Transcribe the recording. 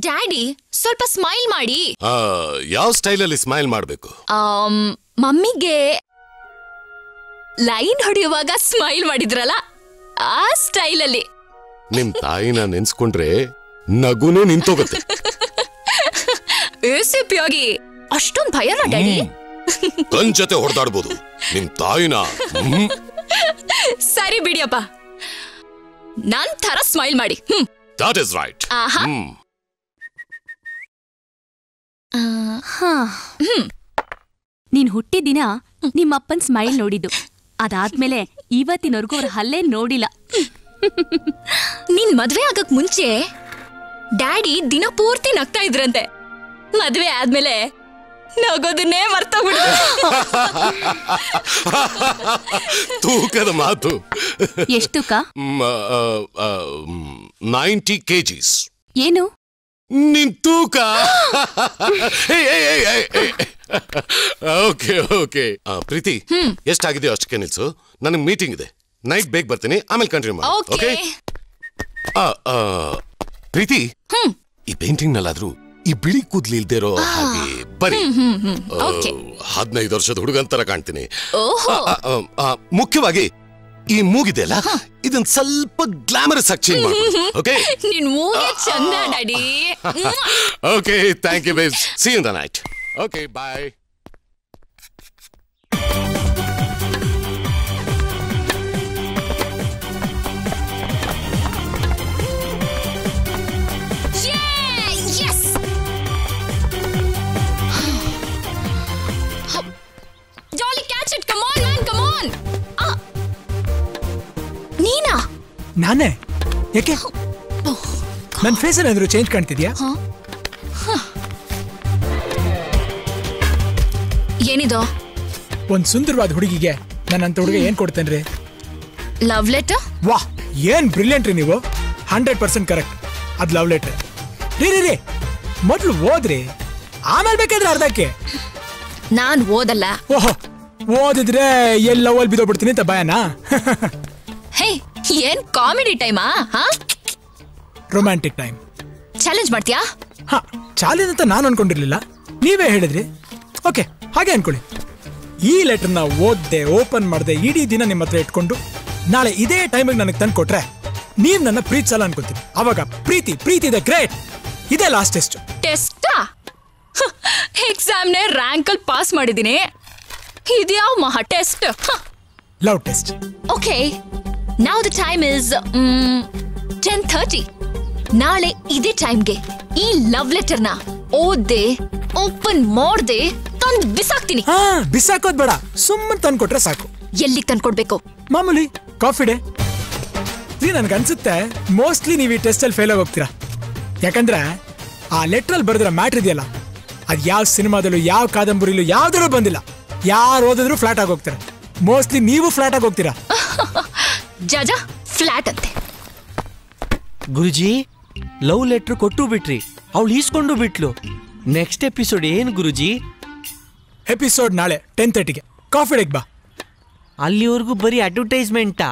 Daddy ಸ್ವಲ್ಪ smile ಮಾಡಿ. ಯಾವ ಸ್ಟೈಲಲ್ಲಿ ಸ್ಮೈಲ್ ಮಾಡಬೇಕು? ಮಮ್ಮಿಗೆ ಲೈನ್ ಹೊಡೆಯುವಾಗ ಸ್ಮೈಲ್ ಮಾಡಿದ್ರಲ್ಲ ಆ ಸ್ಟೈಲಲ್ಲಿ. ನಿಮ್ ತಾಯಿನ ನೆನ್ಸ್ಕೊಂಡ್ರೆ ನಗುನೇ ನಿಂತೋಗುತ್ತೆ. ಏಸಿಪಿಯಾಗಿ ಅಷ್ಟೊಂದು ಭಯನ ಡ್ಯಾಡಿ? ಕಣ್ ಜೊತೆ ಹೊಡೆದಾಡ್ಬೋದು ನಿಮ್ ತಾಯಿನ. ಸರಿ ಬಿಡಿಯಪ್ಪ, ನನ್ ತರ ಸ್ಮೈಲ್ ಮಾಡಿ. That is right. ನೀನ್ ಹುಟ್ಟಿದಿನ ನಿಮ್ಮಪ್ಪನ್ ಸ್ಮೈಲ್ ನೋಡಿದ್ದು, ಅದಾದ್ಮೇಲೆ ಇವತ್ತಿನವರೆಗೂ ಅವ್ರ ಹಲ್ಲೆ ನೋಡಿಲ್ಲ. ನಿನ್ ಮದ್ವೆ ಆಗಕ್ ಮುಂಚೆ ಡ್ಯಾಡಿ ದಿನ ಪೂರ್ತಿ ನಗ್ತಾ ಇದ್ರಂತೆ. ಮದ್ವೆ ಆದ್ಮೇಲೆ ನಗೋದನ್ನೇ ಮರ್ತೋಗ್ಬಿಡ. ತೂಕದ ಮಾತು. ಎಷ್ಟು ತೂಕ? 90 kgs. ಏನು ನಿನ್ ತೂಕ? ಓಕೆ ಓಕೆ ಪ್ರೀತಿ, ಎಷ್ಟಾಗಿದೆಯೋ ಅಷ್ಟಕ್ಕೆ ನಿಲ್ಸು. ನನಗೆ ಮೀಟಿಂಗ್ ಇದೆ, ನೈಟ್ ಬೇಗ ಬರ್ತೀನಿ, ಆಮೇಲೆ ಕಂಟಿನ್ಯೂ ಮಾಡಿ. ಓಕೆ ಪ್ರೀತಿ, ಈ ಪೇಂಟಿಂಗ್ ನಲ್ಲಾದ್ರೂ ಈ ಬಿಳಿ ಕೂದ್ಲಿ ಇಲ್ದೇ ಇರೋ ಹಾಗೆ ಬರೀ 15 ವರ್ಷದ ಹುಡುಗಂತರ ಕಾಣ್ತೀನಿ. ಮುಖ್ಯವಾಗಿ ಈ ಮೂಗಿದೆಯಲ್ಲ, ಇದನ್ ಸ್ವಲ್ಪ ಗ್ಲಾಮರಸ್ ಆಗಿ ಚೇಂಜ್ ಮಾಡ್ಬೋದು. ಓಕೆ, ನಿನ್ ಮೂಗೆ ಚಂದ daddy. Okay, thank you babes, see you in the night. Okay, bye. ನಾನೇ? ಯಾಕೆ ನನ್ನ ಫೇಸ್ ಏನಾದ್ರು ಚೇಂಜ್ ಕಾಣ್ತಿದ್ಯಾ? ಏನಿದು? ಒಂದ್ ಸುಂದರವಾದ ಹುಡುಗಿಗೆ ನನ್ನಂತ ಹುಡುಗ ಏನ್ ಕೊಡ್ತೇನ್ರಿ? Love letter. ವಾಹ್, ಏನ್ ಬ್ರಿಲಿಯಂಟ್ ರೀ ನೀವು. 100% ಕರೆಕ್ಟ್. ಅದ್ ಲವ್ ಲೆಟರ್. ರೀ ಮೊದ್ಲು ಓದ್ರಿ, ಆಮೇಲೆ ಬೇಕಾದ್ರೆ ಅರ್ಧಕ್ಕೆ. ನಾನ್ ಓದಲ್ಲ. ಓಹೋ, ಓದಿದ್ರೆ ಎಲ್ಲ ಓಲ್ ಬಿದ್ದೋಗ್ಬಿಡ್ತೀನಿ ಅಂತ ಭಯನಾ? ಹೇ, ಏನ್ ಕಾಮಿಡಿ ಟೈಮಾ? Romantic time. ಚಾಲೆಂಜ್ ಮಾಡ್ತೀಯಾ? ಚಾಲೆಂಜ್ ಅಂತ ನಾನು ಅನ್ಕೊಂಡಿರ್ಲಿಲ್ಲ, ನೀವೇ ಹೇಳಿದ್ರಿ. ಓಕೆ, ಹಾಗೆ ಅನ್ಕೊಳ್ಳಿ. ಈ ಲೆಟರ್ನ ಓದ್ದೆ, ಓಪನ್ ಮಾಡ್ದೆ, ಇಡೀ ದಿನ ನಿಮ್ಮ ಹತ್ರ ಇಟ್ಕೊಂಡು ನಾಳೆ ಇದೇ ಟೈಮಿಗೆ ನನಗೆ ತಂದು ಕೊಟ್ರೆ ನೀವ್ ನನ್ನ ಪ್ರೀತಿಸಲ್ಲ ಅನ್ಕೋತೀನಿ. ಅವಾಗ ಪ್ರೀತಿ ಇದೆ ಗ್ರೇಟ್. ಇದೇ ಲಾಸ್ಟ್ ಟೆಸ್ಟ್. ಟೆಸ್ಟಾ? ಎಕ್ಸಾಮ್ನೇ ರ್ಯಾಂಕಲ್ಲಿ ಪಾಸ್ ಮಾಡಿದ್ದೀನಿ, ಇದ್ಯಾವ ಮಹಾ test? Love test. Okay, now the time is 10:30. ನಾಳೆ ಇದೇ ಟೈಮ್ಗೆ ಈ ಲವ್ ಲೆಟರ್ನ ಓದ್ದೆ, ಓಪನ್ ಮಾಡ್ದೆ, ತಂದು ಬಿಸಾಕ್ತೀನಿ. ಬಿಸಾಕೋದ್ ಬೇಡ, ಸುಮ್ಮನೆ ತಂದು ಕೊಟ್ರೆ ಸಾಕು. ಎಲ್ಲಿಗೆ ತಂದ್ಕೊಡ್ಬೇಕು? ಮಾಮೂಲಿ ಕಾಫಿ ಡೇ. ನನ್ಗನ್ಸುತ್ತೆ ಮೋಸ್ಟ್ಲಿ ನೀವು ಈ ಟೆಸ್ಟ್ ಅಲ್ಲಿ ಫೇಲ್ ಆಗಿ ಹೋಗ್ತೀರಾ. ಯಾಕಂದ್ರೆ ಆ ಲೆಟರ್ ಅಲ್ಲಿ ಬರೆದಿರೋ ಮ್ಯಾಟ್ರ್ ಇದೆಯಲ್ಲ, ಅದ್ ಯಾವ ಸಿನಿಮಾದಲ್ಲೂ ಯಾವ ಕಾದಂಬರಿಲೂ ಯಾವ್ದಲ್ಲೂ ಬಂದಿಲ್ಲ. ಯಾರು ಓದಿದ್ರು ಫ್ಲಾಟ್ ಆಗಿ ಹೋಗ್ತಾರೆ. ಮೋಸ್ಟ್ಲಿ ನೀವು ಫ್ಲಾಟ್ ಆಗಿ ಹೋಗ್ತೀರಾ. ಜಾಜಾ ಫ್ಲಾಟ್ ಅಂತೆ. ಗುರುಜಿ, ಲವ್ ಲೆಟರ್ ಕೊಟ್ಟು ಬಿಟ್ರಿ, ಅವಳು ಈಸ್ಕೊಂಡು ಬಿಟ್ಲು. ನೆಕ್ಸ್ಟ್ ಎಪಿಸೋಡ್ ಏನು ಗುರುಜಿ? ಎಪಿಸೋಡ್ ನಾಳೆ 10:30ಗೆ ಕಾಫಿ ಡೇಗೆ ಬಾ. ಅಲ್ಲಿವರೆಗೂ ಬರೀ ಅಡ್ವರ್ಟೈಸ್ಮೆಂಟಾ?